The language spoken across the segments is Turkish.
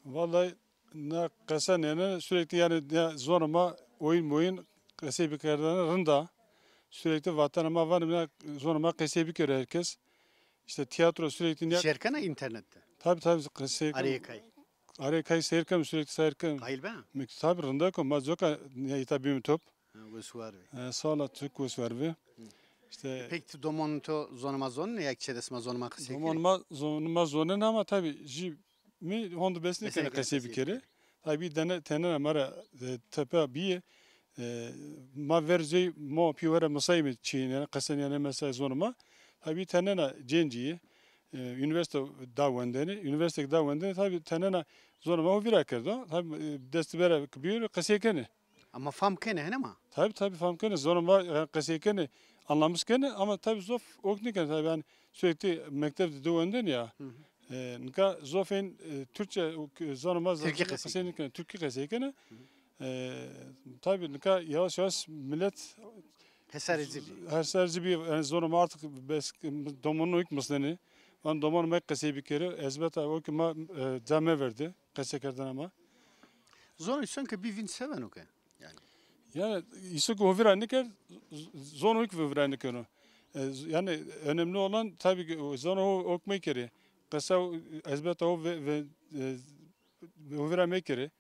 Vallahi ne kasan yani sürekli yani ne zoruma oyun kese bir kerden rında sürekli vatanıma var ne zoruma kese bir kere herkes işte tiyatro sürekli ne Şerkana internette. tabi kese Araya kay. araya kay seyirkem sürekli seyirkem Kayıl ben. tabi rında ko mazoka ne tabi top Vus var. sağla Türk var işte Peki domonto zonama zon ne yakçedesma zonama kısekeli. zonuma zonen ama tabi mi hondu besni Mesela kene gene kese bir kısekeli. kere tabi tene mara tepe bir ما vereceği mo piyora masayı mı çiğne kasan yani mesela zonuma tabi tenena cenci üniversite davandeni tabi tenena zonuma o birakerdo tabi destibere bir kasekeni Ama fam kene hen ama. tabi famkeni zonuma kasekeni anlamışken ama tabi zof okniken tabi yani sürekli mektepte davandeni ya Hı hı. nika zofen Türkçe zonuma Türkiye kasekeli. kasekeni Türkiye kasekeni Hı hı. tabii yavaş yavaş millet Pesar ezili. her serci bir yani zoruma artık domunu yıkmasını ben domunu mek kese bir kere ezbet o ki ma came verdi kesekerden ama Zon üstün ki bir vin seven oke. Yani. yani isuk oviranik zonu yık oviranik onu yani önemli olan tabii ki zonu okmayı kere kasa ezbet o ve oviramek kere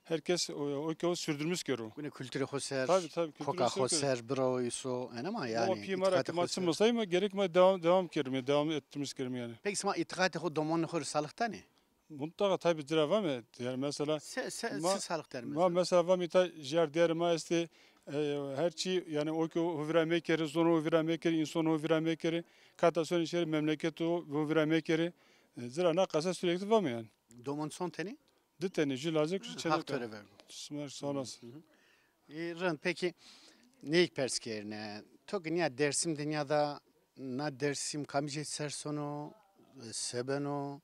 herkes o ki o sürdürmüş görü. Bu ne kültürü hoser. Tabii Koka kültürü sökür. hoser bro iso. En ama Ama yani piyamara itikatı maçı hoser. masayı mı gerek mi devam kerime devam ettirmiş kerime yani. Peki sana itikatı ho domon hor salıkta ne? Mutlaka tabii dira var mı? Yani mesela Se salık der ma mesela. mesela var mı ta jar diğer ma este her şey yani o ki o vira mekeri zonu o vira mekeri insan o vira mekeri kata son işleri memleket o vira mekeri zira ne kasa sürekli var mı yani? Domon son teni? Diteni jilazık şu çelik. Haktöre vergo. Smar sonrası. Rın peki ne perskerine? Toki niya dersim dünyada na dersim kamice sersono sebeno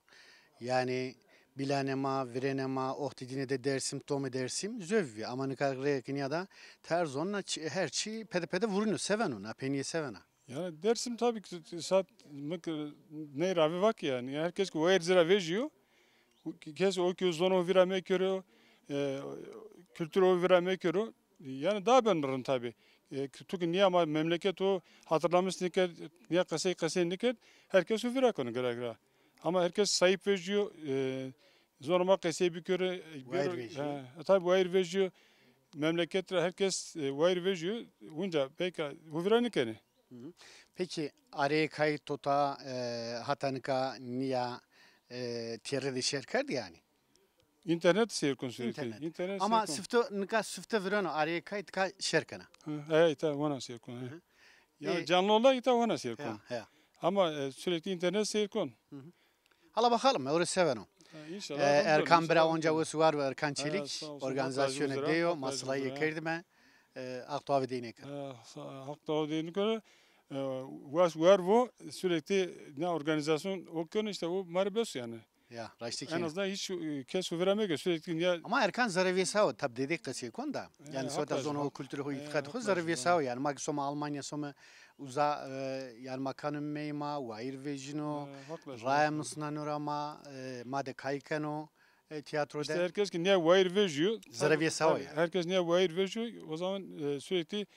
yani bilanema virenema ohtidine de dersim tome dersim zövvi ama ne kadar dünyada terzonna her şey pede pede vuruyor seveno na peniye sevena. Yani dersim tabii ki saat ne ravi vak yani herkes ki o erzira vejiyor. Kes o ki zonu vira mekero kültür o vira mekero yani daha ben tabii. Çünkü niye ama memleket o hatırlamış niket niye kasay niket herkes o vira konu gara. Ama herkes sahip vejiyor zoruma kasay bir kere Vayr veji. tabii vayr vejiyor memleket herkes vayr vejiyor bunca peki bu vira nikeni. Peki araya kayıt tota hatanıka niya tiyere de şerkerdi yani. İnternet seyir sürekli. İnternet. İnternet seyir Ama sıfta virano araya kayıt ka şerkana. Evet, ona seyir konu. Hı. Yani canlı olarak ita ona seyir Ya, konu. ya. Ama sürekli internet seyir konu. Hala bakalım öyle seveno. İnşallah. Erkan Bera onca vösü var ve Erkan Sağ Çelik olsun, organizasyonu haklı diyor. haklı Maslayı üzere. kırdime. Aktuavi değnek. Haklı olduğunu göre var bu sürekli ne organizasyon o konu işte o marbes yani. Ya, raştı En ki. azından hiç kes veremiyor sürekli ya Ama Erkan zareviyesa o tab dedik kasiye konda. Yani sonra haklı zona o haklı. kültürü o itikad o Haklı zareviyesa o yani. Mag soma Almanya soma uza yani makanın meyma, vair vejino, Haklı. raya mısnanurama, made kaykano, İşte tiyatroda. herkes ki niye wire vejiyor? Zareviyesa o yani. Herkes niye wire vejiyor? O zaman sürekli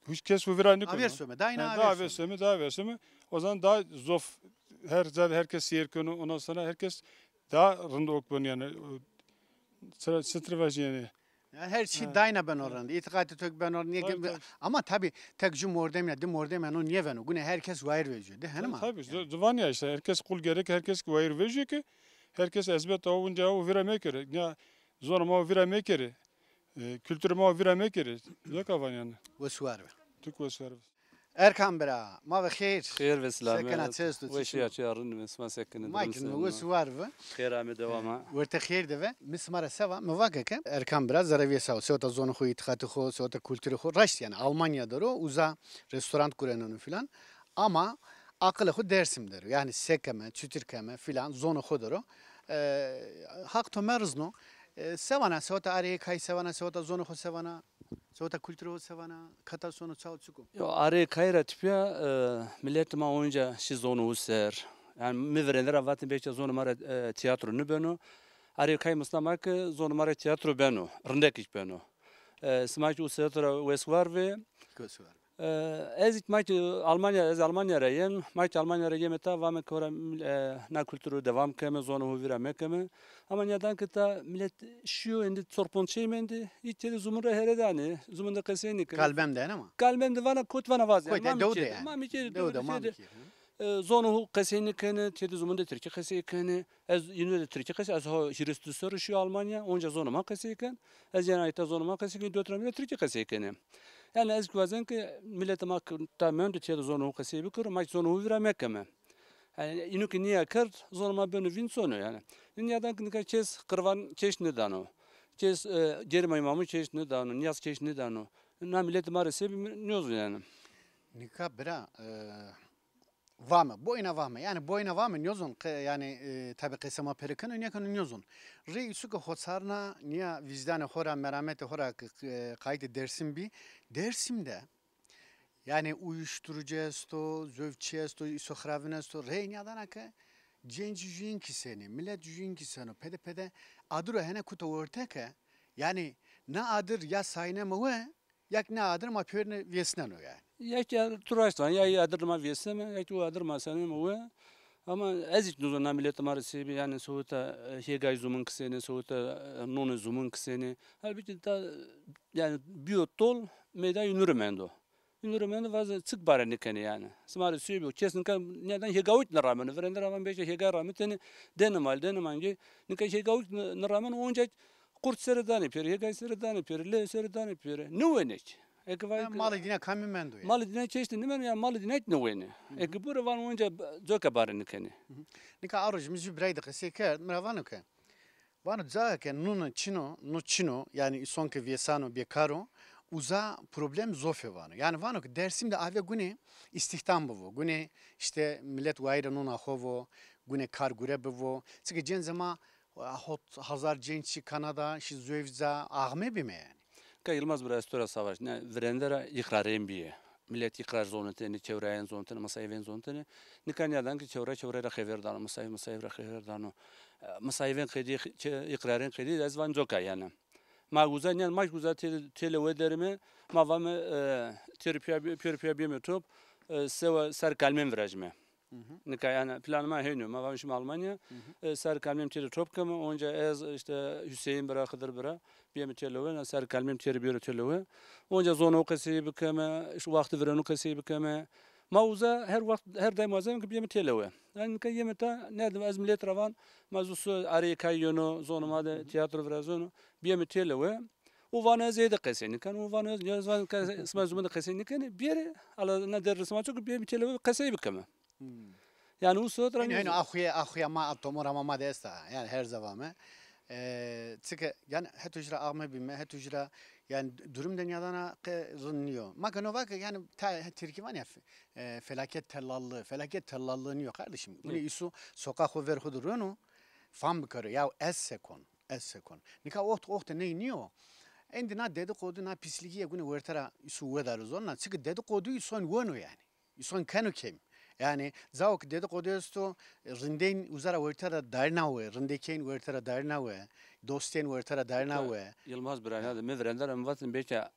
hiç kes verani konu. Aversiyonu, daha yine Daha versiyonu. O zaman daha zof herkes yer konu ondan sonra herkes daha rında okban yani strateji yani. Yani her şey Ha, dayna ben oranında. İtikatı tök ben oraya. tabii. Ama tabii tek cumhurdem ya, demordem ya, o niye ben o? Güne herkes vair vejiyor. De hanım Tabii. yani. Zıvan ya işte herkes kul gerek herkes wire vejiyor ki herkes ezbet olunca o veremeye kere. Ya zoruma o veremeye kere. Kültürüme o veremeye kere. Ne kavan yani. Ve suar ve. Türk ve servis. Erkan Bera, ma ve khir. خير بالسلامة سكنت سيستو وش يا شهرين من اسمها سكن Michael ve suar ve. خير عم دوامة Ve khir de ve. Mismara seva. Mevakeke. Erkan Bera zaraviye sava. Sota zonu khu itikatı khu, sota kültürü khu. Raşt yani Almanya'da o uza restoran kuranını filan. Ama akıllı khu Dersim'dir. Yani sekeme, çütürkeme filan zonu khudur o. Hak to merzno. Sevana, sota araya kay sevana, sota zonu khu sevana. Sota kültürü khu sevana. Kata sonu çao çuku. يو أري كايرة تبيا مليت ما وينجا شي زون وسر يعني مفرن رافاتن بيش زون مرة تياترو نبنو Arı kay Müslüman ki zonumara tiyatro beno. Rındek iş beno. Smaç u tiyatro vesvar ve Gösü var. ez maç Almanya rayım. Maç Almanya rayım eta vame kora na kültürü devam keme zonu huvira mekeme. Ama neden ki ta millet şu indi sorpon şey mendi. İçeri zumura heredani. Zumunda kaseni. Kalbem de ama. Kalbem de vana kot vana vaz. Koyta devde yani. Mam içeri Devde mam devde. ki. Zonu kaseni kene. Çedi zumunda Türkçe kaseni kene. Ez yine de Türkçe kaseni. Ez ho jiristu soru şu Almanya. Onca zonuma kaseni kene. Ez yanayta zonuma kaseni kene. Dötramile Türkçe kaseni kene. Yani ez kvazen ki milletime tamamen de çedi zonu kaseni bikir. Maç zonu vira mekeme. Yani inuk niye kır zonuma beni vin sonu yani. Dünyadan ki çez kırvan çeşni dano. Çez Cermay mamı çeşni dano. Niyaz çeşni dano. Na milletime arası bir nyoz yani. Nika bira vame, boyuna vame. Yani boyuna vame nyozun yani tabi kısama perikan önyakan nyozun. Reisu ki hotsarna niya vicdanı hora merhameti hora kaydı dersim bi. Dersimde yani uyuşturucu esto, zövçi esto, isohravine esto. Rey niyadan akı cenci jüyün kiseni, millet jüyün kiseni. Pede pede aduru hene kutu orteke. Yani ne adır ya sayne mı ve yak ne adır ma pörne vyesnen o yani. Ya ki turaştan ya yadırma veseme ya ki yadırma senem ve ama ez hiç nuzuna milletime arası bir yani soğuta hegay zumun kiseni, soğuta nonu zumun kiseni. Halbuki ta yani biyotol meydan yunurmendo. Yunurmendo vazı sık bare nikeni yani. Smari sübü kesin kan neden hegavut ne rağmen verender rağmen beşe hegay rağmen teni denemal ki nikah hegavut ne rağmen onca kurt serdan yapıyor, hegay serdan yapıyor, le serdan yapıyor. Ne önek? Malı yine kamimendo yani. Malı dine çeşitli ne mi ya malı dine ne önek? Bu var onca zoka bare nikeni. Nika aroj mi jibrayda kasiker mravano ke. Vano za ke nuno chino yani sonke viesano bekaro uza problem zofe vano. Yani vano ke dersimde ave gune istihdam bu. Gune işte millet gayra nuna hovo, gune kar gure bu. Çünkü cenzema hazar gençi Kanada şi zövza ağme bime yani. Ka Yılmaz bir restora savaş. Ne verendera ikrarın biye. Millet ikrar zonuteni, çevreyen zonuteni, masayven zonuteni. Nikanyadan ki çevre xeverdan, masayv xeverdan. Masayven kedi ikrarın kedi ezvan zoka yani. Ma guzan yani maç guzan tele vederime ma vam terapiya bir metop seva ser kalmem virajme. Nika yani planıma henüz ma vam şimdi Almanya ser kalmem teri top kama onca ez işte Hüseyin bira Kıdır bira bir metelo ser kalmem teri bir telo onca zona okası bikeme şu vakti veren okası bikeme mauza her daim azam ki bir metelo yani nika yemeta nerede az millet ravan mazusu araya kayyono zonuma da tiyatro vrazonu bir metelo o vana zeyde kaseni kan o vana yazvan isma zumada kaseni kan bir ala na derrisma çok bir metelo kasayı bikeme. Yani o sırada Yani ahuya ma atomora ma desta yani her zaman çünkü yani het ücra ağme bime het ücra yani durum dünyadan rınlıyor. Makano bak yani Türkiye var ya felaket tellallığını yok kardeşim. Bunu isu sokak ver hudurunu fam bıkarı ya es sekon. Nika oht ne iniyor? Endi na dedikodu na pisliği gune vertara isu vedarız ona. Çünkü dedikodu son vonu yani. Son kanu kem. Yani zavuk dedikodu esto rinden uzara vertara darnawe, rindeken vertara darnawe, dosten vertara darnawe. Yılmaz Birayna da mevrender amvatın beça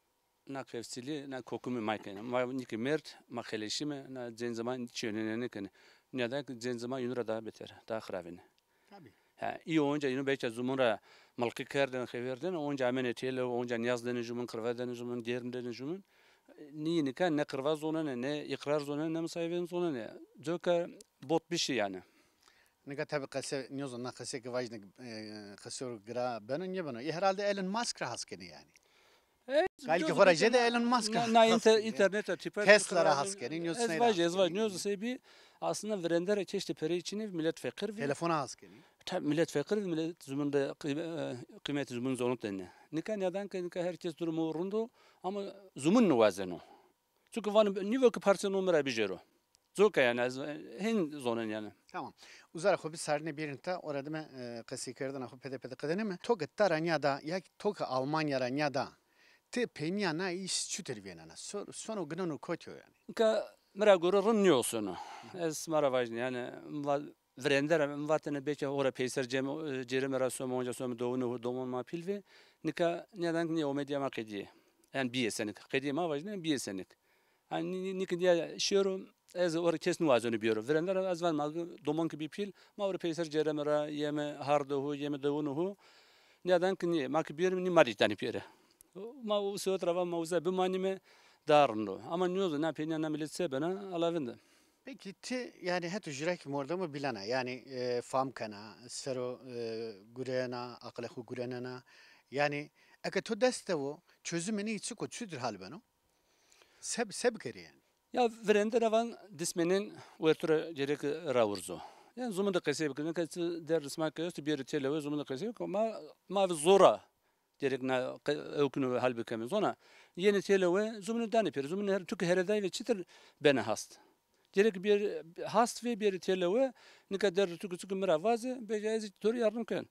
na kefsili na kokumi maykene. Ma niki mert ma kheleşime na zen zaman çönene kene. Neden ki zen zaman yunura daha beter, daha xravine. Tabii. Ha iyi onca yunu beça zumura malki kerden xeverden onca amenetele onca niyazden jumun kırvaden jumun diğerinden jumun. Ni kan ne kırva zona ne ikrar zona ne musayven zona ne. Joka bot bir şey yani. Nika tabii kase niyozun na kase ki vajne kasıyor gra benin ye bana. Herhalde Elon Musk haskeni yani. Belki horaje de Elon Musk. Na internete tipe Tesla'ra haskeni niyos ne. Ezvaj niyos sebi aslında verender çeşitli peri içine millet fakir ve Telefona haskeni. tabi millet fakir ve millet zümünde kıymeti zümün zonut denne. Nikan yadan ki herkes durumu rundu ama zümün nuvazeno. Çünkü vanı nivo ki parça numara bijero. Zoka yani hin zonen yani. Tamam. Uzara hobi sarne birinta orada mı kasikerden ahu pede kadene mi? Toga taranya da ya toga Almanya ranya da. Te penya na iş çüter vienana. Sonu gnonu kotyo yani. Ka mera göre rınıyorsun. Ez mera vajni yani vrendera vatene beçe ora peyser cereme rasyo monca söme doğunu domon ma pilve nika neden ne o medya ma kediye yani bir senek kediye ma vajne bir senek hani nik diye şiyorum ez ora kesin vazını biyorum vrendera az var ma domon ki bir pil ma ora peyser cereme ra yeme hardo yeme doğunu neden ki ne ma ki bir ni maritani pere ma o sötrava ma uza bir manime darno ama ne oldu ne penya ne miletse bana alavinde. Peki yani het jurek morda mı bilana yani fam kana sero gurena aklahu gurenana yani eke to destevo çözümünü içi ko çüdür hal beno seb kere yani. Ya verende ravan dismenin vertura gerek ravurzo. Yani zumunda kayse bakın kayse der resma kayse bir tele zumunda kayse ma zora gerek na okunu hal bekemi zona yeni tele ve zumunda dani per zumunda her tük hereday ve çıtır bana hast. Gerek bir hast ve bir tele ve ne kadar tük mera vazı bejaiz tur yardım kan.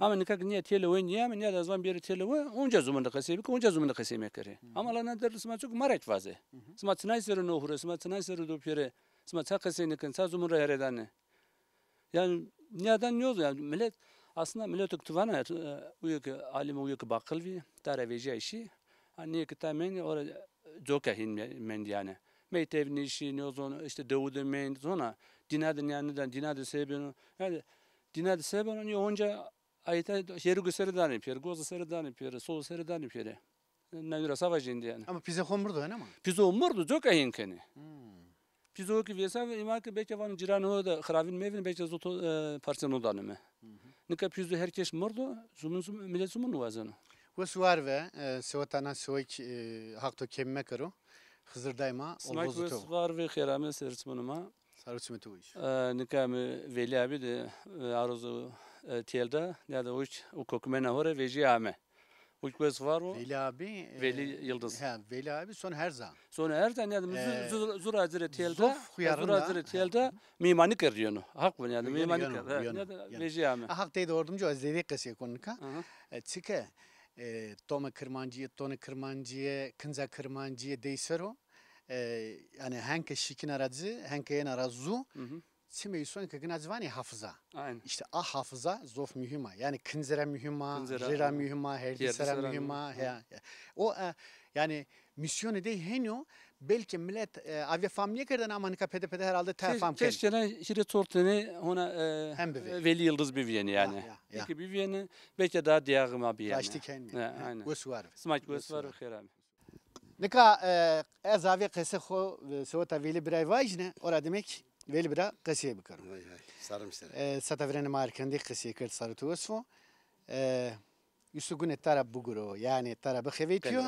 Ama ne kadar niye tele ve niye ama niye de zaman bir tele ve onca zumunda kayse bir onca zumunda kayse mekere. Ama lana der resma çok marat vazı. Sma tnaysero no hura sma tnaysero do pere sma takase ne kan sa zumunda heredane. Yani neden ne oldu yani millet aslında millet tutvana uyuk alim uyuk bakılvi taraveji işi hani ki tamamen orada joka hin men yani meytevni işi ne oldu işte Davud'un men sonra dinadın yanından dinadı sebebini yani dinadı sebebini ne onca ayta şeri gösteriden yapıyor gozu seriden yapıyor sol seriden yapıyor ne biraz savajindi yani Ama bize homurdu ama. pizo mordu joka hin keni Pizo ki vesa ve imak beçe van ciran o da xravin mevin beçe zoto parçan odanımı. Nika pizo herkes mordo zumun millet zumun vazanı. Ve suar ve sevotana soyk hakto kemme karo. Hızır daima Smak ve olbozuto. sugar ve xerame serçmunuma. Sarıçmetu iş. Nika mi veli abi de arzu tiyelda ya da uç o kokmena hore veji ame. Uç ve var o Veli abi. Veli Yıldız. He, Veli abi son her zaman. Sonra her tane yani zura hazret tiyelda Zof huyarında. zura hazret tiyelda mimani keriyordu. Hak bu yani mimani Yanı, keriyor. yanı, Ya da yanı. veji ame. Hak deydi ordumcu azdedi kesiye konuka. Aha. Çıke tome kırmancıya, tone kırmancıya, kınza kırmancıya deysero. Yani henke şikin aracı, henke yen arazu. Sime son ki gnazvani hafıza. Aynen. İşte hafıza zof mühima. Yani kınzera mühima, Kınzera, rira mühima, herdisera herdisera mühima. O yani misyonu de henyo belki millet avya famliye kerden ama nika pede pede herhalde tefam kel. Keşke şire tortini ona Hem bevi. Veli Yıldız bir viyeni yani. Ya. İki bir viyeni belki daha diyağıma bir yani. Kaçtı kendi. Aynen. Bu suar. Smaç göz var xeram. Nika ez avya kese xo sota veli biray vajne ora demek veli bira kesiye bikaru. Hay hay. Sarım seni. Sata vrene markendi kesiye kert sarıtı osfo. Yusugune tara buguro yani tara bxevetiyo.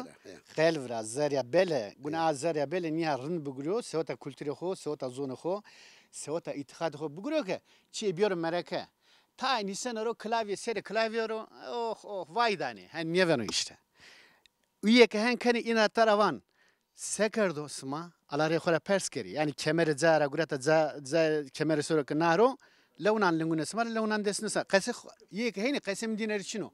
Gelvra zarya bele guna zarya bele niha rın buguro sota kültürü xo sota zonu xo sota itihad xo buguro ke çi biyorum mereke. Ta nisan oro klavye seri klavye oro oh vay dani hani niye veno işte. Üye ke hen kani ina taravan sekerdo sma ala rekhora pers keri yani kemere zara gurata za kemere soro ke naro lewnan lingune sma lewnan desnesa qase ye ke hani qasem dineri chino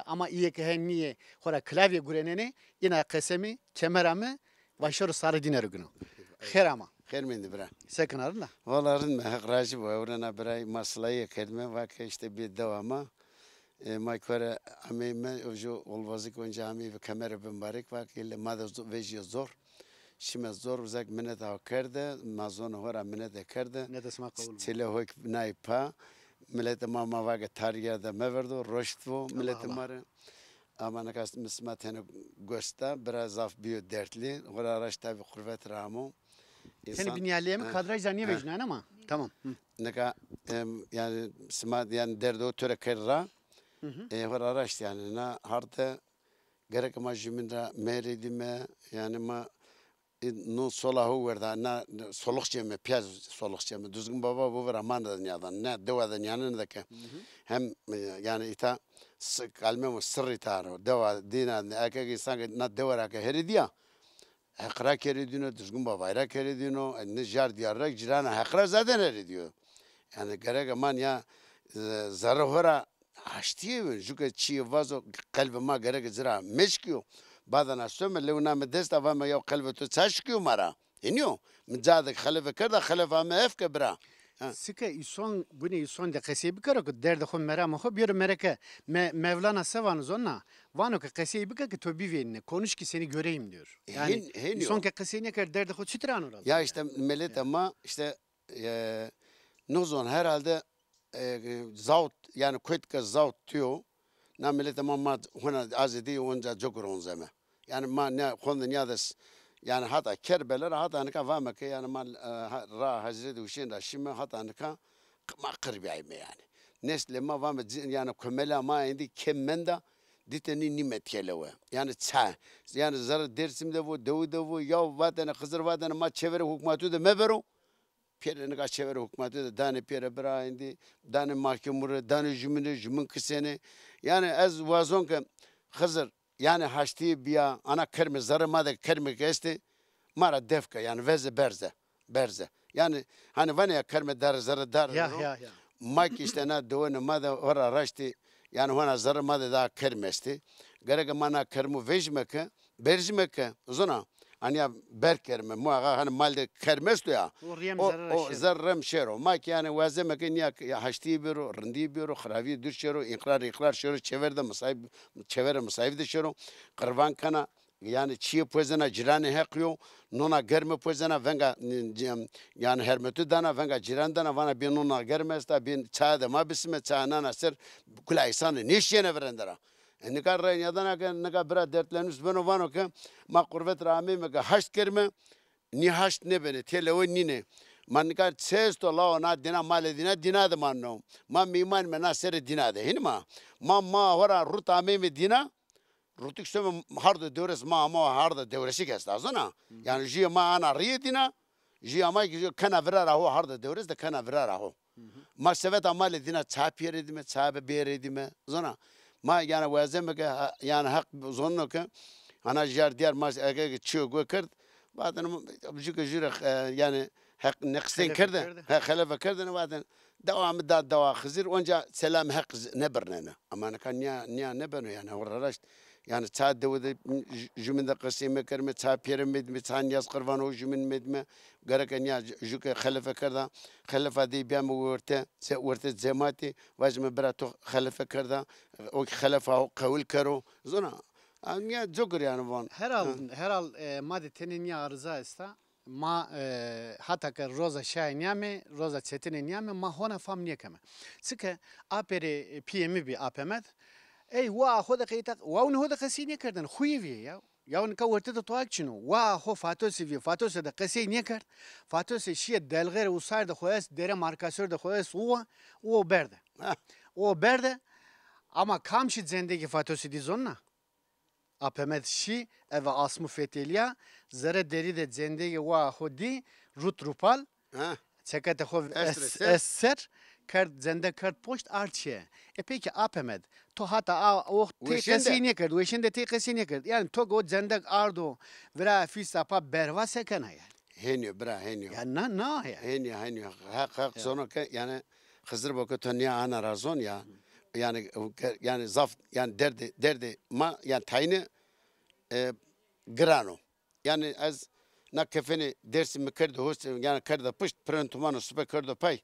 ama iyi ki hen niye hora klavye gurenene ina qasemi kemerame başarı sarı dineri günü. Khair ama. Khair mendin bira. Sakın arla. Vallahi rın mehak racı bu. Övrena biray maslaya kelime vaka işte bir devama. Maykara amime ojo olvazik önce ami ve kamera bimbarek vaka ile mada veji zor. Şimdi zor uzak minnet ha kerde mazon hora minnet kerde. Ne desma kavul. Çile hoik naipa. Millet mama vaka tarihe da meverdo roştvo millet mare. Ama ne kadar mismat hani gösta biraz af biyo dertli. Hora araçta bir kuvvet ramu. Seni binyaliye mi kadrajda niye vecnan ama tamam. Neka yani smat yani derdo töre kerra. Hora araçta yani na harta gerek ma jümünde meridime yani ma no solahu verda na solukçe mi piyaz solukçe mi düzgün baba bu ver aman da dünyadan ne deva dünyanın da ki hem yani ita kalme mu sırrı taro deva dina erkek insan na deva raka heridiya hakra keridino düzgün baba ra keridino ne jar diyarrak cirana hakra zaten heridiyor yani gerek aman ya zarı hora haştiye çünkü çiğ vazo kalbime gerek zira meşkiyo بعدنا سوم اللي ونام دست فما يو قلبه تساشكيو مرا إنيو من زادك خلف كذا خلف ما يفك برا Sıkı ison bunu ison de kesiyi bir kere ki derde xo meram xo bir mereke Mevlana sevanız onna vano ki kesiyi bir kere ki tobi verin konuş ki seni göreyim diyor. Yani ison ki kesiyi ne kadar derde xo çitran oral. Ya işte millet ama işte nozon herhalde zavut yani kuytka zavut diyor. Na millet ama ma huna azedi onca jokur onzeme. Yani ma ne kondun ya das yani hatta kerbeler hatta nika vamak yani ma ra hazreti Hüseyin da şimdi hatta nika ma kırbi ayme yani. Nesle ma vamak yani kumela ma indi kemmenda diteni nimet yelewe. Yani ça yani zar dersimde bu devu ya vatana kızır vatana ma çevre hükümetü de mevero. Piyere nika çevre hükümetü de dane piyere bira indi dane mahkumuru dane jümün kısene yani az vazon ki kızır yani haşti biya ana kerme zarı ma da kerme kesti mara defka yani veze berze yani hani vane ya kerme dar zarı dar Ya. mak işte na doğru ma da ora raşti yani vana zarı ma da kermesti gerek mana kermu vejmeke berzmeke zona hani berkerme muaga hani malde kermestu ya o zarrem şero mak yani vazemeke niya haşti biro rindi biro khravi dur şero ikrar şero çeverde musayib çevere musayib de şero qırvan kana yani çiğ pozana cirane heqiyo nona germe pozana venga yani hermetü dana venga cirandana vana bir nona germesta bin çağda ma bisme çağına ser kula insanı nişyene verendera nikar reyn yadana ke nika bira dertlenus beno vano ke ma kurvet rami me ke haşt kerme ni haşt ne bene televo nine man nikar sesto lao na dina male dina de manno ma miman me na sere dina de hinma ma vara rutame me dina rutik söme harda devres ma harda devresi kesti azına yani jiya ma ana riyedina jiya ma ki kana verara ho harda devres de kana verara ho ma sevet amale dina çapyer edime çabe ber edime zona ma yani vazeme ke yani hak zonno ke ana jar diğer mas ege çiğ gökert bazen bujik jira yani hak nexten kerde ha khalafa kerde bazen devam da khizir onca selam hak ne bernene ama ne kan niya ne beno yani oraraş yani çağ devde jüminde qasime kerme çağ piramid mi çağ yaz qurban o jümin medme gereken ya juke khalafa kerda khalafa di biyam orte zemati vazme berato khalafa kerda o khalafa kavul karo zona ya joker yani van Herhal madde tenin ya arıza esta ma hatta ke roza şahiniyame roza çetiniyame ma hona famniyekeme sıkı aperi pmi bir apemet ey wa hoda qeytak wa un hoda qasini kerdin xuyivi ya un ka werte de toak chino wa ho fatos de qasini kerd fatos şiye delger usar de xoyes dere markasör de xoyes o berde ama kamşi zendegi fatosi di zonna apemet şi eve asmu fetelia zere deri de zendegi wa hodi rut rupal çekete xo eser kert zende kert poşt arçe peki apemet to hatta o tekesini kerd o şimdi tekesini kerd yani to go zende ardo vera fisa pa berva sekana yani henyo bra henyo ya na ya henyo hak sonra yani Hızır bakı tanya ana razon ya yani zaf yani derdi ma yani tayini grano yani az na kefeni dersi mi kırdı host yani kırdı pışt prentumano süper kırdı pay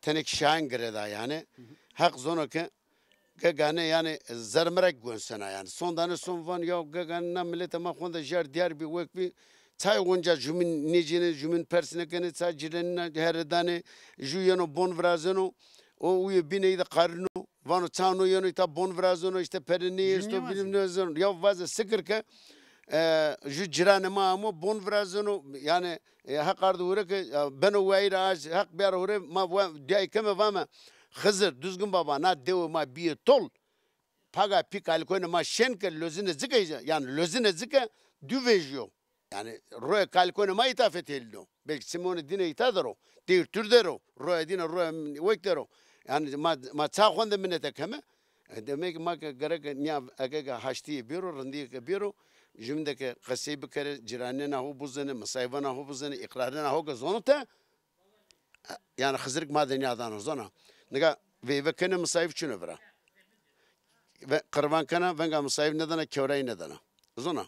tenek şahin greda yani hak zono ki gagane yani zarmerek gonsana yani son van ya gagane millete ma konda jar diğer bir vekbi çay onca cümün necine cümün persine kene çay cirenine her dane juyano bon vrazano o uye bineyi de karno vano çano yano ita bon vrazano işte perini işte bilim ne zon ya vaza sıkır ki ju cirane ma ama bon vrazano yani hak ardı uğra ki ben o vayra az hak bir uğra ma diye keme vama Hızır düzgün baba na devo ma bir tol paga pikal koyne ma şenke lozine zıka yani lozine zıka düvejo yani roya kalkone ma itafet elno belki simone dine itadaro dir turdero roya dine roya wektero yani ma çakhonde minete keme demek ma gerek niya aga haşti biro randi biro jümdeki qasib kere ciranena hu buzene masayvana hu buzene iqrarena hu gazonta yani Hızırk ma dünyadan zona nega ve kene masayv çunu bra ve qırvan kana venga masayv nedana kevray nedana zona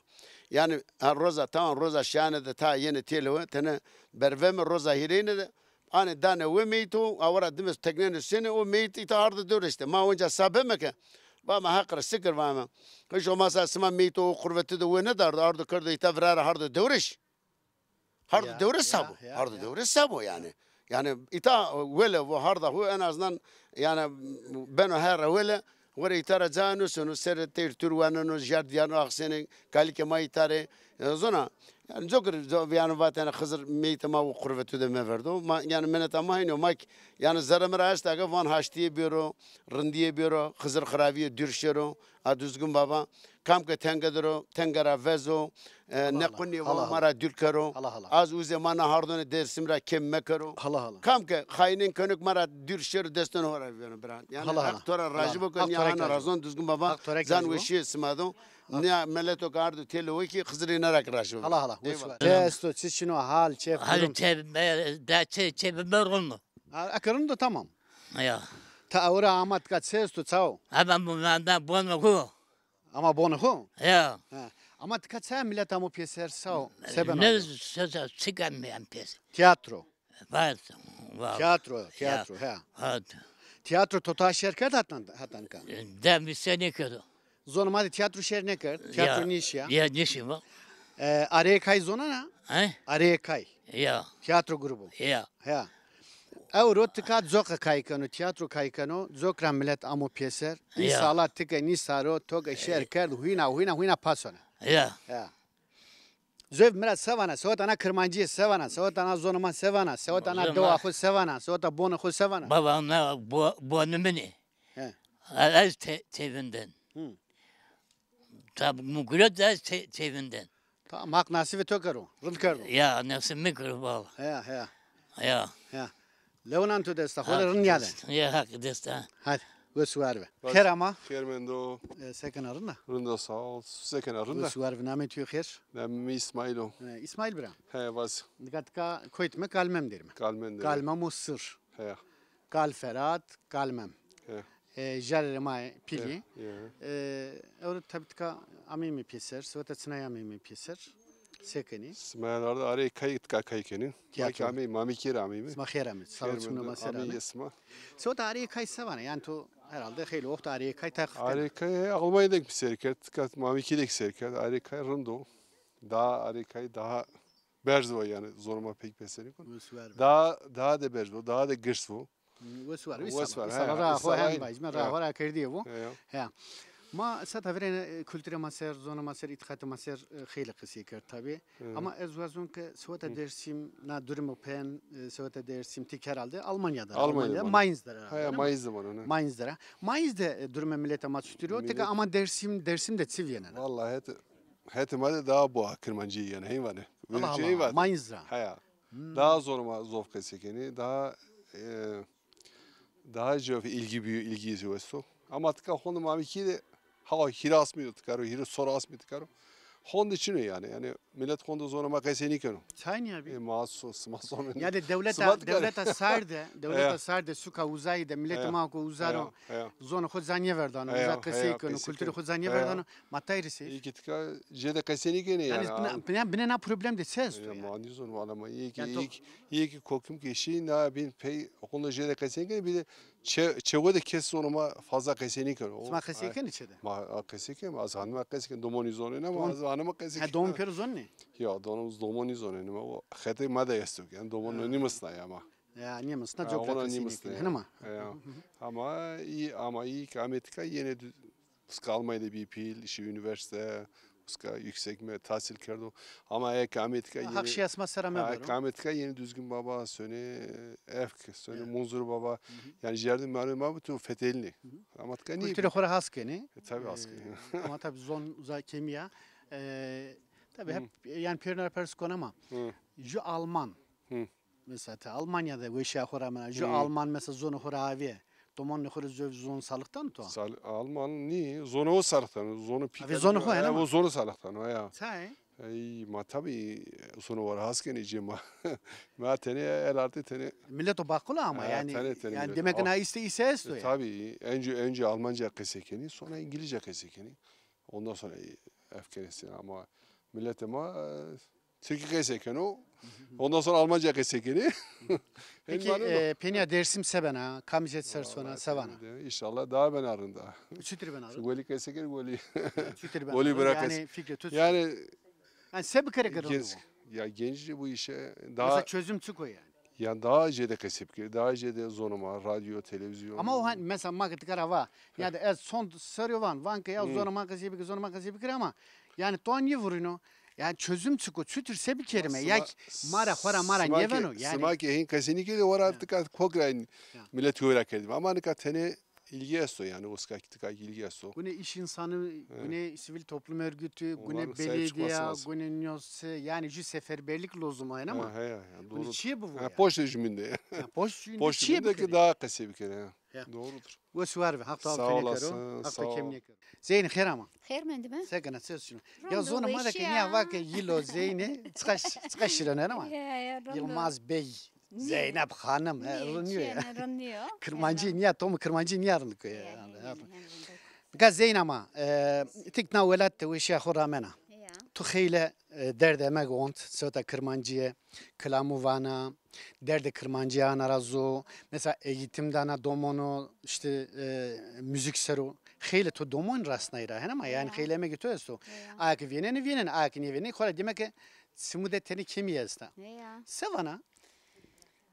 yani roza tamam roza şahane de ta yeni telo tene bervem roza hirine de Hani dane ve meytu avara demes teknenin seni o meyti ita ardı dur işte. Ma önce sabemeke. Bama hakra sikir bama. Hiç olmazsa sma meytu o kurveti de ve ne dardı ardı kırdı ita vrara hardı dövriş. Hardı Ya, dövriş ya, sabu. ya, Hardı ya. dövriş sabu yani. Yani ita vele ve harda hu en azından yani ben o her vele ve itara canı sonu sere ter turvanı jardiyano aksenin kalike ma itare zona yani zokur yani vatana Hızır meytema o kurvetu de meverdo ma yani menet ama ino mak yani zaramra hasta van haştiye biro rındiye biro Hızır kharaviye dürşero aduzgun baba kam ke tengedro tengara vezo ne kunni hala, va mara dülkero hala, hala. az u zamana hardone dersimra kem mekero Hala hala. kam ke khaynin könük mara dürşero deston hora yani bran yani Hala, hala. hak tora Hala, rajibo hala. kon Hak ya torek ana rajibo. razon düzgün baba Hak torek zan rajibo. ve şi smado ne meleto kardı telo ki Hızır'ı narak rajibo Hala hala. Eyvallah. Testo siz şunu hal çef Hadi durum. çevime olma. Akarın da tamam. Ya. Ta avra amat kat sesto çao. Ama bundan bunu ku. Ama bonu hu. Ya. Ama kat sen millet amu pyeser sao. Seben Ne alıyor. söz çıkarmayan pes. Tiyatro. Var. Var. Tiyatro he. Hadi. Tiyatro tota şirket hatan kan. Dem seni kötü. Zonum hadi tiyatro şer ne kar? Tiyatro niş ya. Ya nişi var. Araya kay zona na? He? Araya kay. Ya. Tiyatro grubu. Ya. He. Euro tıkat zoka kaykano, tiyatro kaykano, zokran millet amu pyeser. Ya. İnşallah tıka nisaro toga şerker huyna pasona. Ya. He. Zöv mirat sevana, sevot ana kırmancıyı sevana, sevot ana zonuma sevana, sevot ana Zonuma. doğa xu sevana, sevot ana bonu xu sevana. Babam ne bu ne? He. Az tevinden. Hı. Tabi mugret az tevinden. Tamam hak nasibi tökero, rıld kero. Ya nasıl mikro bal. He. Ya. Levnan tu desta, xole rın yale. Ya hak desta. Hadi, göz verve. Kher ama, Khermendo seken arın da. rında sağ ol. Seken arında. Göz verve, namet yu kher. Nem İsmailo. İsmail Bira. He vas Dikatka koytme kalmem dirme. kalmende. Kalmem o sır. He. Kal ferat, kalmem. He. Jarre mai pili. He. Euro tabitka amimi pyeser, sveta tsnaya amimi pyeser. Sekeni. Smayalarda araya kayıt kaykenin. Tiyatro. Maki mami kira amimi. Sma kheramet. Salat sunu Ami masera. yesma. Sveta araya kay sevana. Yani tu herhalde hayli okta araya kay takip. Araya kay Almanya'daki bir şirket. Kat mami kideki şirket. Araya kay rındo. Daha araya kay daha berzvo yani zoruma pek peseri. Göz verve. Daha da berzvo, daha da gırsvo. Göz verve. Göz verve, Sala he, ra ho sala hem bajme ra ho ra kerdi bu. He. He. Ma sata veren kültüre maser, zona maser, itxat maser خیلی قصی کرد tabi. Ama ez vazun ki sveta dersim na durumu pen, sveta dersim tik herhalde Almanya'da. Almanya'da. Mainz'da He herhalde. Mayıs'da var onu. Mainz'da. Mainz'da durumu millete maç tutuyor. Tek ama dersim de çiviyene. Vallahi heti madde daha bu kırmancı yani heyvanı. Böyle Allah şey Allah. var. Mainz'da. He. Daha zoruma zofka sekeni, daha jöfe ilgi izliyorsun. Ama tıka honda mami ki de hava hira asmıyor tıkarı, hira sonra asmıyor tıkarı. Honda için yani millet honda zoruma kayseni konu. Çayni abi. Sonra. Yani Sıvat devlete sarde suka uzayda millete ma ko uzaro. Zona xod zaniye verdano, He, uzak qesi he, konu, qesi kültürü konu. xod zaniye He. verdano. Matayri İyi ki tıka jede kayseni konu Yani bine na problem de ses. Ya mani zor valla ama iyi Yani ki kokum ki şey ne bin pey honda jede kayseni konu bir de çevo da kes sonuma fazla kayseni konu. Sma qesi ken içede. Ma kayseni az hanıma kayseni domoni ama az hanıma kayseni. Ha doğum peri zonni. Ya donumuz domoni zoneni ama o hete mada yastuk yani domoni nimasna ya ama. Ya niye mısna Ha, çok ona qesi nimasna ne. ya. Hanıma. Ya. Ama iyi ki Amerika yine uska Almanya'da bir pil, işi üniversite, uska yüksek mi tahsil kerdo. Ama Amerika yeni Hak şiyasma serame var. Amerika yeni düzgün baba söne efk söne munzur baba yani jerdin malum baba tu fetelni. Ama tka niye? Kültürü xora has keni. Tabii askı. Ama tabii zon za kemiya. Tabii hep yani pirner perskon ama. Ju Alman. Mesela Almanya'da bu işe xora mana. Ju Alman mesela zonu xora avi. Domon ne xora zon salıktan to. Alman ni zonu o sarıktan zonu pil. Abi zonu ho yani o zonu sarıktan o ya. Çay. Ey ma tabii zonu var haskeni cema. Ma tene el artı tene. Millet o bakula ama Ha, yani tane yani millet. demek ne ise esto ya. Tabii önce Almanca kesekeni sonra İngilizce kesekeni. Ondan sonra efkenesi ama millet ama Türkiye keseken o. Ondan sonra Almanca kesekeni. Peki Penya Dersim sevena, Kamjet Sersona sevana. İnşallah daha ben arında. Üçütür ben arı. Goli keseken goli. Üçütür ben Golü arı. bırak Yani fikri tut. Yani Yani sebi kere kere genç, ya genç bu işe daha Mesela çözüm çıkıyor yani. yani daha önce de kesip ki daha önce de zonuma, radyo, televizyon. Ama o hani mesela market karava ya da son sarıyor van ya zoruma kasibi zoruma kasibi ama yani ton niye vuruyor? Yani çözüm çıkıyor. Çütür sebi kelime. Ya mara hora mara niye veno yani. Smaki hin kesinlikle de var artık koklayın Ya. millet öğrak edin. Ama ne katene ilgi esso yani uska kitka ilgi esso. Bu ne iş insanı, bu ne sivil toplum örgütü, bu Onların ne sahip belediye, çıkması lazım. bu ne niyose yani şu seferberlik lozum ayın ama. He ya Bu doğru. ne çiğ bu Ha, ya. poş rejiminde. Ya, Boş Poş çiğ bu rejimindeki daha kese bir kere. Ya. Doğrudur. Bu suar ve hakta Sağ altı olasın, karo, sağ hakta ol. kemne karo. Zeyni kher ama. خير من دمه Sekana söz şunu. Ya Rondo zonu mada ki beşi niye ya. vak yilo Zeyni çıkaş şiran ama. Yılmaz Bey, Zeynep Hanım, rınıyor ya. رنيو Kırmancı niye tomu kırmancı niye arındık ya. Gaz Zeyn ama tikna velat ve şey horamena. Tu xeyle derde emek ont, söta kırmancıya, kılamu vana, derde kırmancıya narazu, mesela eğitimdana domonu, işte müzik seru, xeyle tu domon rasnayra, hen ama yani xeyle emek götürüyoruz tu. Ayak vienen, ayak niye vienen, kola demek ki simude teni kimi yazda. Sevana,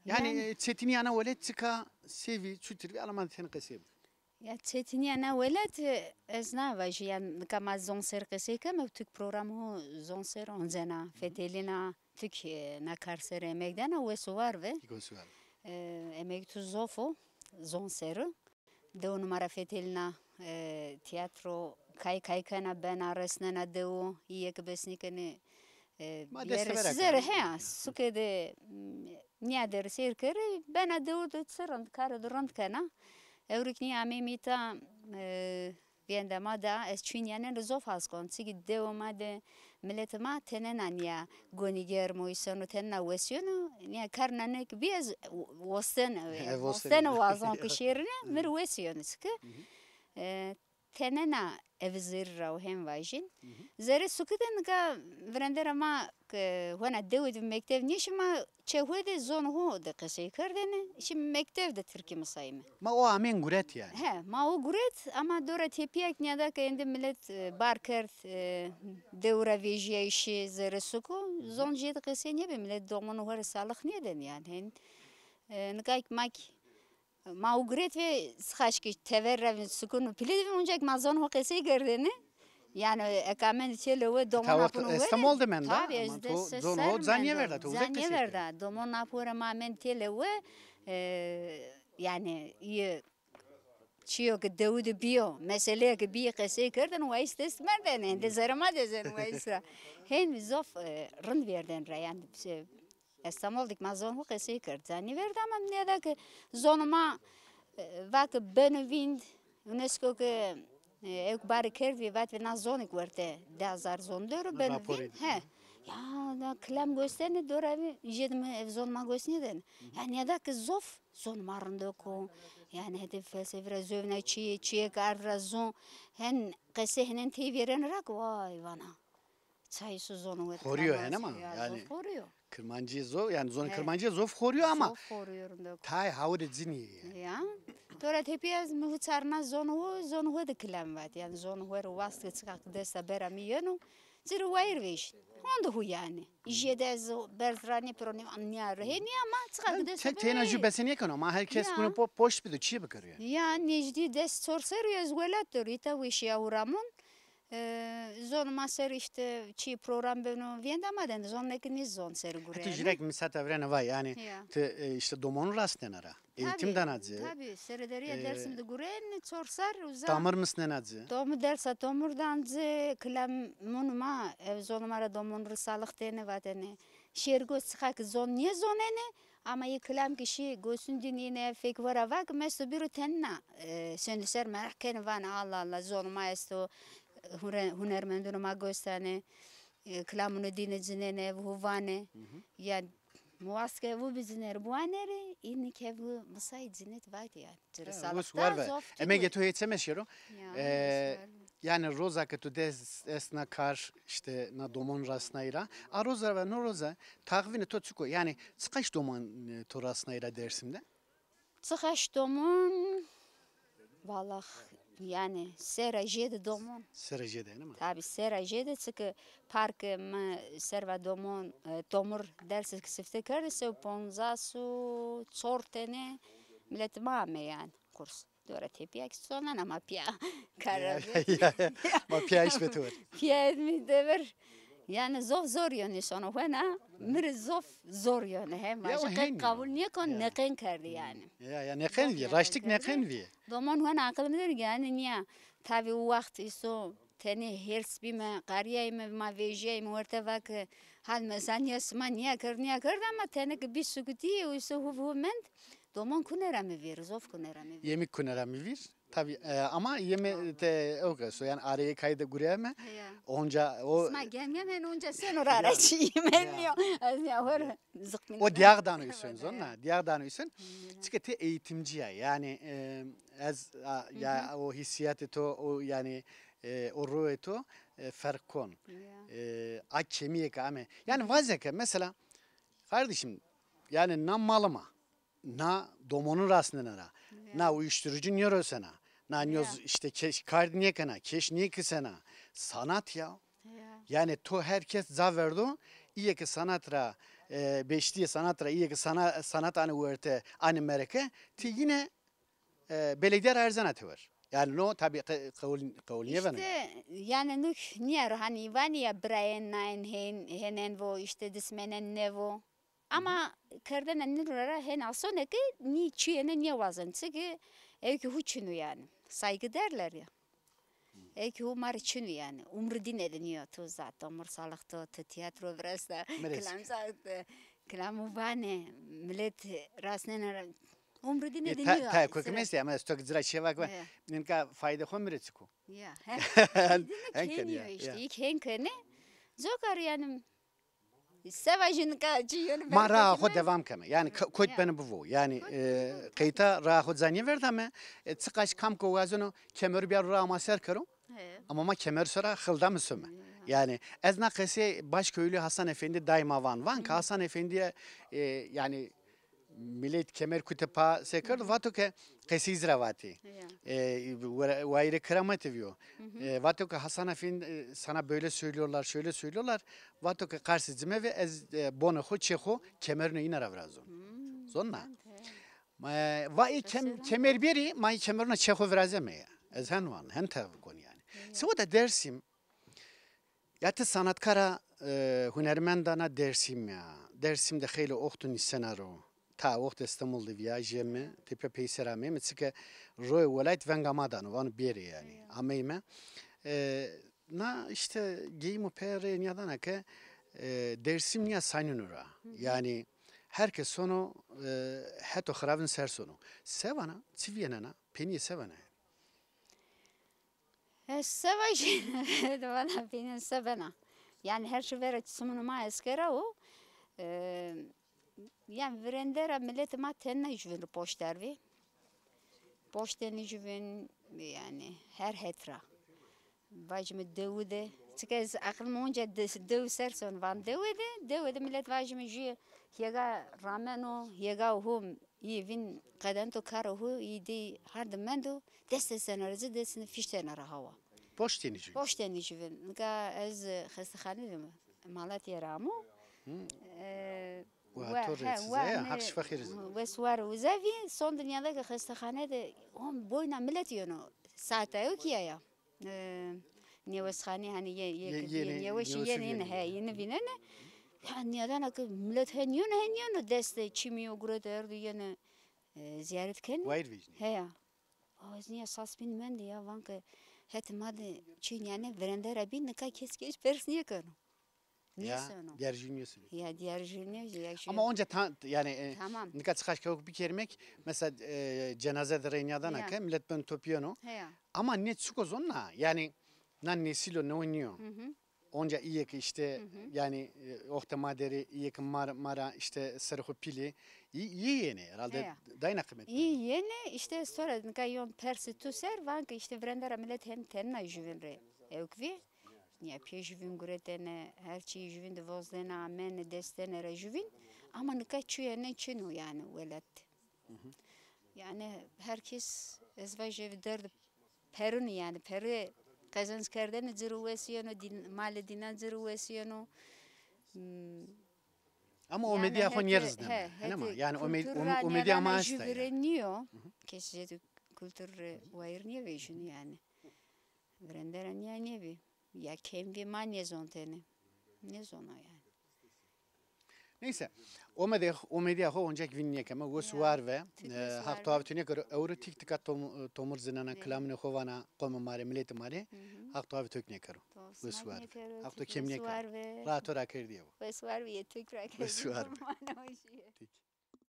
yani çetini yana öyle çıka sevi, çütür ve alaman teni kısım. يا تشتني أنا ولد أزنا واجي يعني كما زون سير قسيكا ما بتك برنامج زون سير أنزنا فتيلنا تك نكار سير مقدنا وسوار به Diko sual. emek tu zofo zon seri de o numara fetelna tiyatro kay kana ben arasına de o iyi ki besnikene Ma deste sizler verak. he suke de niye dersi kere ben de o da sırant kare durant kana evrik niye amimita Vienda ma da es çinyanen zof haskon sigi de o ma de millet ma tenen anya goniger moisonu tenna wesionu niye karnanek biz wosten wazon kişirine mir wesionu sıkı tenena evzirra o hem vajin zere sukiden ga vrendera ma wana devid mektev nişma çehwede zon ho de qesi kardene şimdi mektev de Türkiye misayme Ma o amen guret yani. he ma o guret ama dora tepiyak nyada kendi millet barker devra vejiye işi zere suku zon jed qesi ne be millet domunu var sağlık neden yani nikayk mak ما وقريت في سخاشكي تفرر من السكون بليد من جاك ما زون هو قصي قردني يعني كمان تشيل هو دومون Tavuk أبونو İstanbul demen da. tabii Ama ezde tu zon o zanye verda. Tu uzak zanye desek. verda domon apura ma men tele هو يعني چیو که داود بیو مسئله که بی قصه کردن و ایست استمردن هند زرما دزن و ایسرا هند زوف رند وردن رایان İstanbul'daki mazon hu qesi kırd. Zani verdi ama ne da ki zonuma vak benevind UNESCO ki ek bari kırd ve vat ve na zonik verte 2010 euro benevind. He. Ya da klam gösterine doravi jedim ev zonuma gösterine. Yani ne da ki zof zonuma rındoko. Yani hedef felsefre zövne çiğ karra zon. Hen qesi henen teveren rak vay vana. Çay su zonu verte. Koruyor hen ama yani. Koruyor. Kırmancı zor yani zonu Evet. kırmancı zor koruyor ama. Zor koruyorum da. Tay havre zini. Ya. Tora tepiyaz muhtarna zonu da kilam vat. Yani zonu var vastı çıkak desta bera miyenu. Zir wayr veş. Onda hu yani. Jede zo bertrani proni anya rehni ama çıkak desta Tek tecrübesini yakın ama herkes Ya. bunu poş bir de çiğ bakıyor. Ya necdi dest sorsar ya zwelat rita veş ya uramon. Zon maser işte çi program beno viendamaden zon nekiniz zon sergure. Hatta direkt misal evrene var yani Ya. işte domonu rastlen ara. Eğitimden acı. Tabii serederiye dersimde guren sorsar uzak. Tamır mısın acı? Tomu dersa tomurdan zı klam munuma zonumara domun rısalık dene vatene. Şergo sıkak zon niye zon ene? Ama yıkılam kişi göğsün dinine fek vara vak mesto biru tenna. Söndüser merak kene vana Allah Allah zonuma esto hunermendunuma gösterne. Klamunu dine zinene vuvane. Yani muaske bu biziner bu anere inni ke bu masay zinet vayt yani. Bu var ve emek yetiyor yetsemez yero. yani roza ki tu des esna kar işte na domon rasnayra. A roza ve no roza takvini to çuko. Yani çıkaç domon to rasnayra Dersim'de. Çıkaş domun. Vallahi yani sera jede domun. Sırıcı değil mi? Tabi sera jede çünkü park mı serva domun tomur dersi kısıfte kardese ponzasu çortene millet mame yani kurs. Dora tepiyak sonra ama pia karabe. Ma pia işbeti var. Pia mi dever. Yani zor yönü sonra hena mir zor yönü hem Ya o başka hen kabul niye kon ya. ne kan kardı yani. Ya ne kenvi? Raştık ne kenvi? Doman hena aklımdır yani niye tabi o vakti so teni hers bime qariyayım ma vejeyim orta vak hal mesela niye kır ama teni ki bir sukuti o so huvment doman kunera mı ver zof kunera mı ver. Yemek kunera mi vir? Tabi ama yeme de o so yani araya kayda guraya mı? Onca o İsma gelmem ben önce sen oraya açayım ben diyor. Az ya var zıkmin. o diyardan uysun zonna. Diyardan uysun. Çünkü te eğitimciye yani az ya o hissiyatı to o yani o ruhu to fark kon. A kemiğe kame. Yani vaziyette mesela kardeşim yani na malıma na domonun rastlanana na uyuşturucu nörosena na nyoz işte kardiniye kana keşniye sana sanat ya. Yani to herkes zaverdo iyi ki sanatra beştiye sanatra iyi ki sanat anı verte anı mereke ti yine belediye erzanatı var. Yani no tabi kavul niye bana? İşte yani niye hani vani ya Brian Nine henen vo işte dismenen nevo. Ama kardenen nurara hen asone ki ni çiyene niye vazın çünkü evki huçunu yani saygı derler ya. Evki umar çunu yani umru dinleniyor tu zaten umur sağlıkta tiyatro biraz da klam zaten klamu vane millet rasnen umru dinleniyor. Ta kokmes ya ama stok zira şevak ve ninka fayda homire çıku. Ya hem ya. işte ilk henkene zokar yani Sevajın kaçıyor. Ma raho devam keme. Yani koyt beni bu. Yani kayıta raho zanye verdi ama çıkaş kam kovazını kemer bir rama ser karo. Ama ma kemer sonra hılda mı söme. Yani ezna kese başköylü Hasan Efendi daima van ka Hasan Efendi'ye yani millet kemer kutepa sekar vato ke kesiz ravati. Vayre keramet ediyor. Vato ke Hasan Efendi sana böyle söylüyorlar, şöyle söylüyorlar. Vato ke karşıcıme ve ez bono ho çeho kemerine iner avrazo. Zonna. Vay kemer biri may kemerine çeho vrazeme ya. Ez hen van, hen tav kon yani. Sıvı Dersim. Yatı sanatkara hunermendana Dersim ya. Dersim'de xeyli oxtun senaro. Ta وقت İstanbul'da viyajemi tepe peyserame mesela roy velayet vengamadan van biri yani ameyme na işte giyim pere niyadan ki Dersim niye sanınura yani herkes sonu hatta xravin ser sonu sevana çiviyenana peni sevana Sevaj bana beni sevana yani her şey veret sumunuma eskera o yani vrendera millet ma tenne juvin poştervi. Poşteni juvin yani her hetra. Vajmi devde. Çünkü aklım onca dev serson van devde millet vajmi jü yega rameno yega hum yevin kadan to karo hu idi hardmendo deste senarzi desini fiştena hava. Poştenici. Poşteni juvin. Ga ez xastaxane Malatya ramu. Hakş fakiriz. وسوار وزافي صون دنيا ذاك خستخانة هم بوينا ملتيونو ساعة يوكيا يا نيوسخاني هني يوش ين هاي ينبيننا يعني هذا أنا ملت هنيون دست تشيميو غرد أرض ين زيارة كن Wide vision. هيا أوزني أساس بين من ديا وانك هت ماذا شيء يعني برندة ربي نكاي كيس برسنيه كانوا Ya diğer jünyası. Ya diğer jünya Ama onca yani Tamam. nikah çıkaş kavuk bir kerimek mesela cenaze de renyadan Ya. ake millet ben topiyonu. He. Ama ne çıkoz onna yani nan nesilo ne oynuyor. onca iyi ki işte yani ohta maderi iyi ki mara işte sarı pili iyi yeni herhalde Ya. dayna kıymet. İyi yeni işte sonra kayon persi tu ser vank işte vrendera millet hem tenna juvin re. Evkvi. Ya pie juvin guretene her şey juvin de vozdena amen destene re juvin. Ama nika çüye ne çinu yani velet. Yani herkes ezvajev derdi perun yani peru kazanç kerdeni zirvesiyonu mal dinan zirvesiyonu. Ama o medya kon yeriz deme. Ama yani o medya ama hasta. Jüvreniyor. Kesinlikle kültür vayrniye ve şunu yani. Vrendera niye bir. Ya kendi manye zontene. Ne zona yani. Neyse. O medya ho oncak vinniye kema go suar ve hafta avtune göre euro tik tik tomur zinana klamne hovana koma mare millet mare hafta avtune karo. Go suar. Hafta kemne karo. Rahat ora kerdiye bu. Ve suar bir tekrar. Ve suar.